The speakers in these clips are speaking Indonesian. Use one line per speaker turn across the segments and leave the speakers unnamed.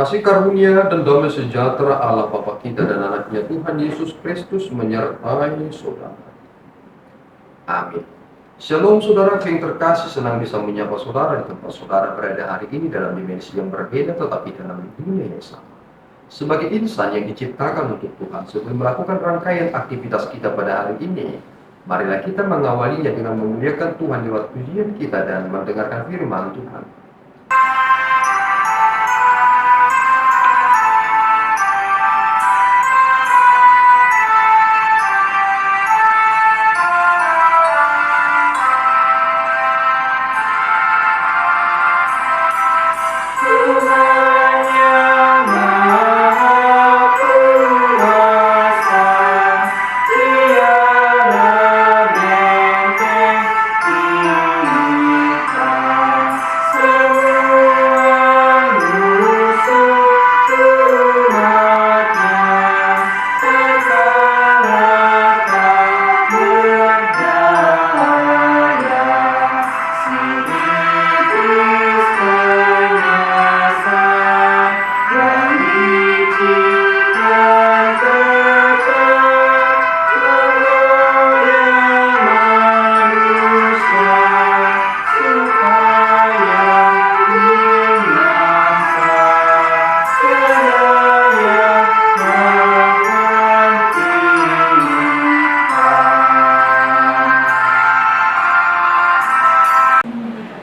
Kasih karunia dan damai sejahtera Allah Bapa kita dan anaknya Tuhan Yesus Kristus menyertai saudara. Amin. Shalom saudara yang terkasih, senang bisa menyapa saudara di tempat saudara berada hari ini dalam dimensi yang berbeda tetapi dalam dunia yang sama. Sebagai insan yang diciptakan untuk Tuhan, sebelum melakukan rangkaian aktivitas kita pada hari ini, marilah kita mengawalinya dengan memuliakan Tuhan lewat pujian kita dan mendengarkan firman Tuhan.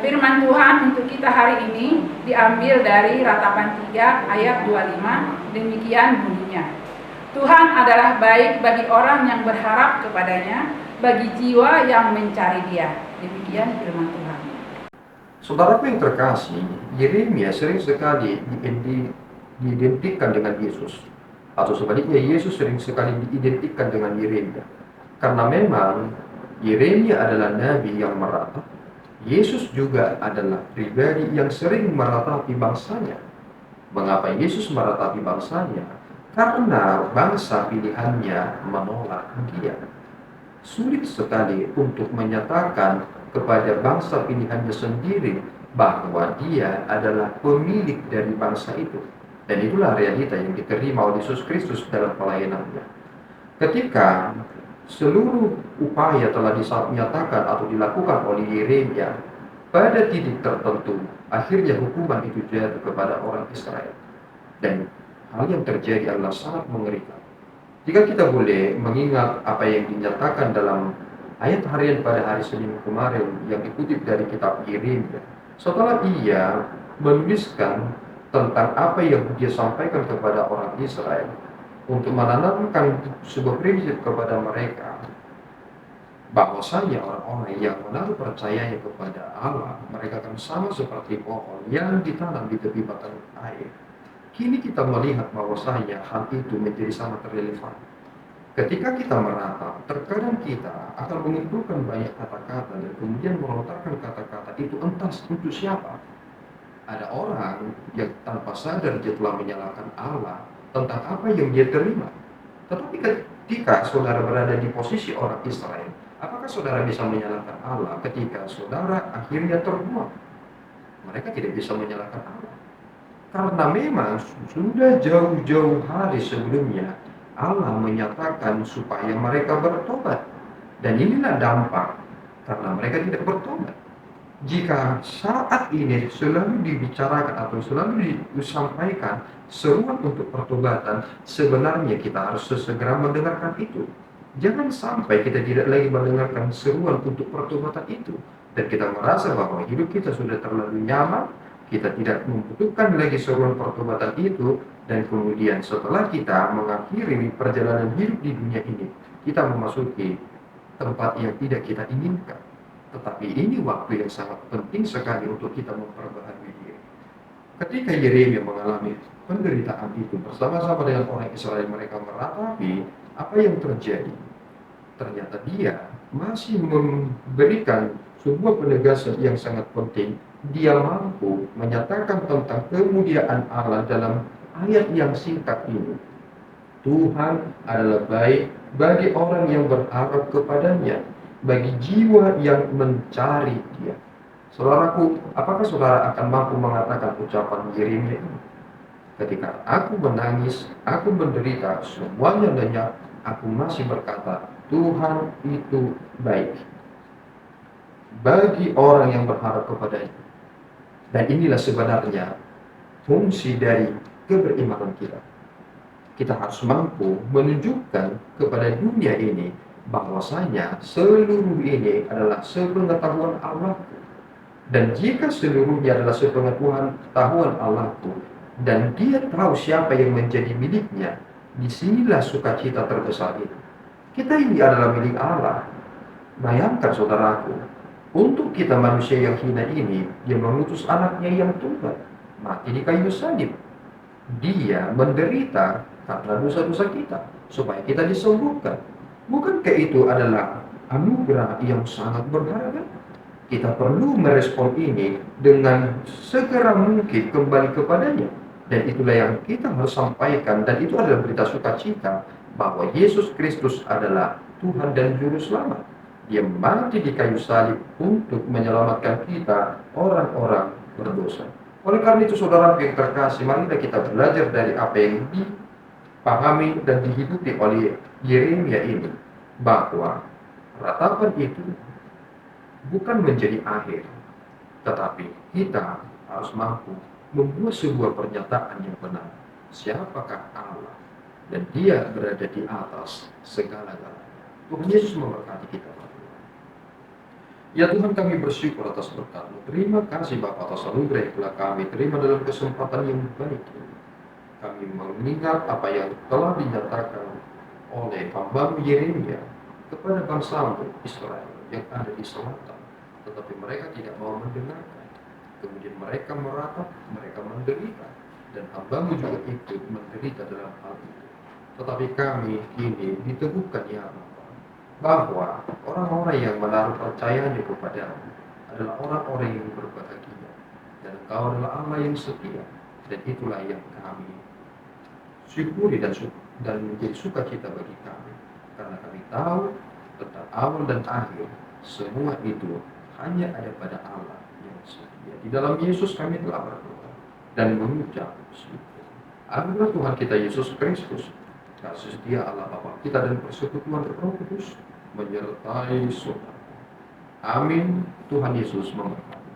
Firman Tuhan untuk kita hari ini diambil dari Ratapan 3 ayat 25, demikian bunyinya. Tuhan adalah baik bagi orang yang berharap kepadanya, bagi jiwa yang mencari Dia. Demikian firman Tuhan.
Saudaraku yang terkasih, Yeremia sering sekali diidentikan dengan Yesus, atau sebaliknya Yesus sering sekali diidentikan dengan Yeremia. Karena memang Yeremia adalah nabi yang meratap, Yesus juga adalah pribadi yang sering meratapi bangsanya. Mengapa Yesus meratapi bangsanya? Karena bangsa pilihannya menolak Dia. Sulit sekali untuk menyatakan kepada bangsa pilihannya sendiri bahwa Dia adalah pemilik dari bangsa itu. Dan itulah realita yang diterima oleh Yesus Kristus dalam pelayanannya. Ketika seluruh upaya telah dinyatakan atau dilakukan oleh Yeremia, pada titik tertentu akhirnya hukuman itu jatuh kepada orang Israel. Dan hal yang terjadi adalah sangat mengerikan. Jika kita boleh mengingat apa yang dinyatakan dalam ayat harian pada hari Senin kemarin yang dikutip dari kitab Yeremia, setelah ia menuliskan tentang apa yang dia sampaikan kepada orang Israel untuk menanamkan sebuah prinsip kepada mereka, bahwasanya orang-orang yang menaruh percayanya kepada Allah, mereka akan sama seperti pohon yang ditanam di tepi batang air. Kini kita melihat bahwasanya hal itu menjadi sangat relevan. Ketika kita meratap, terkadang kita akan mengumpulkan banyak kata-kata dan kemudian melontarkan kata-kata itu entah untuk siapa. Ada orang yang tanpa sadar dia telah menyalahkan Allah tentang apa yang dia terima. Tetapi ketika saudara berada di posisi orang Israel, apakah saudara bisa menyalahkan Allah ketika saudara akhirnya terbuang? Mereka tidak bisa menyalahkan Allah. Karena memang sudah jauh-jauh hari sebelumnya Allah menyatakan supaya mereka bertobat. Dan inilah dampak karena mereka tidak bertobat. Jika saat ini selalu dibicarakan atau selalu disampaikan seruan untuk pertobatan, sebenarnya kita harus segera mendengarkan itu. Jangan sampai kita tidak lagi mendengarkan seruan untuk pertobatan itu dan kita merasa bahwa hidup kita sudah terlalu nyaman, kita tidak membutuhkan lagi seruan pertobatan itu, dan kemudian setelah kita mengakhiri perjalanan hidup di dunia ini, kita memasuki tempat yang tidak kita inginkan. Tetapi ini waktu yang sangat penting sekali untuk kita memperbaharui diri. Ketika Yeremia mengalami penderitaan itu bersama-sama dengan orang Israel, mereka meratapi apa yang terjadi. Ternyata dia masih memberikan sebuah penegasan yang sangat penting. Dia mampu menyatakan tentang kemuliaan Allah dalam ayat yang singkat ini. Tuhan adalah baik bagi orang yang berharap kepadanya, bagi jiwa yang mencari Dia. Saudaraku, apakah saudara akan mampu mengatakan ucapan Yeremia ini? Ketika aku menangis, aku menderita, semuanya lenyap, aku masih berkata, Tuhan itu baik bagi orang yang berharap kepadanya. Dan inilah sebenarnya fungsi dari keberimanan kita. Kita harus mampu menunjukkan kepada dunia ini bahwasanya seluruh ini adalah sepengetahuan Allahku. Dan jika seluruhnya adalah sepengetahuan Allahku, dan dia tahu siapa yang menjadi miliknya, disinilah sukacita terbesar itu. Kita ini adalah milik Allah. Bayangkan saudaraku, untuk kita manusia yang hina ini, dia mengutus anaknya yang tunggal, mati di kayu salib. Dia menderita karena dosa-dosa kita, supaya kita disembuhkan. Bukankah itu adalah anugerah yang sangat berharga? Kita perlu merespon ini dengan segera mungkin kembali kepadanya. Dan itulah yang kita harus sampaikan, dan itu adalah berita sukacita bahwa Yesus Kristus adalah Tuhan dan Juru Selamat. Dia mati di kayu salib untuk menyelamatkan kita, orang-orang berdosa. Oleh karena itu, saudara yang terkasih, marilah kita belajar dari apa yang dipahami dan dihidupi oleh Yeremia ini, bahwa ratapan itu bukan menjadi akhir, tetapi kita harus mampu membuat sebuah pernyataan yang benar. Siapakah Allah? Dan dia berada di atas segala-galanya. Tuhan Yesus memberkati kita. Ya Tuhan, kami bersyukur atas berkat-Mu. Terima kasih Bapa atas anugerah yang telah kami terima dalam kesempatan yang baik ini. Kami mengingat apa yang telah dinyatakan oleh hamba Yeremia kepada bangsa Israel yang ada di selatan, tetapi mereka tidak mau mendengarkan. Kemudian mereka meratap, mereka menderita, dan hamba-Mu juga ikut menderita dalam hal itu. Tetapi kami ini diteguhkan ya Bapa, bahwa orang-orang yang menaruh percayanya kepada-Mu adalah orang-orang yang berbahagia, dan Engkau adalah Allah yang setia. Dan itulah yang kami syukuri dan menjadi sukacita bagi kami, karena kami tahu tentang awal dan akhir semua itu hanya ada pada Allah yang setia. Di dalam Yesus kami telah berdoa dan mengucap syukur. Anugerah Tuhan kita Yesus Kristus, kasih setia Allah Bapa kita, dan persekutuan Roh Kudus menyertai saudara. Amin. Tuhan Yesus memberkati.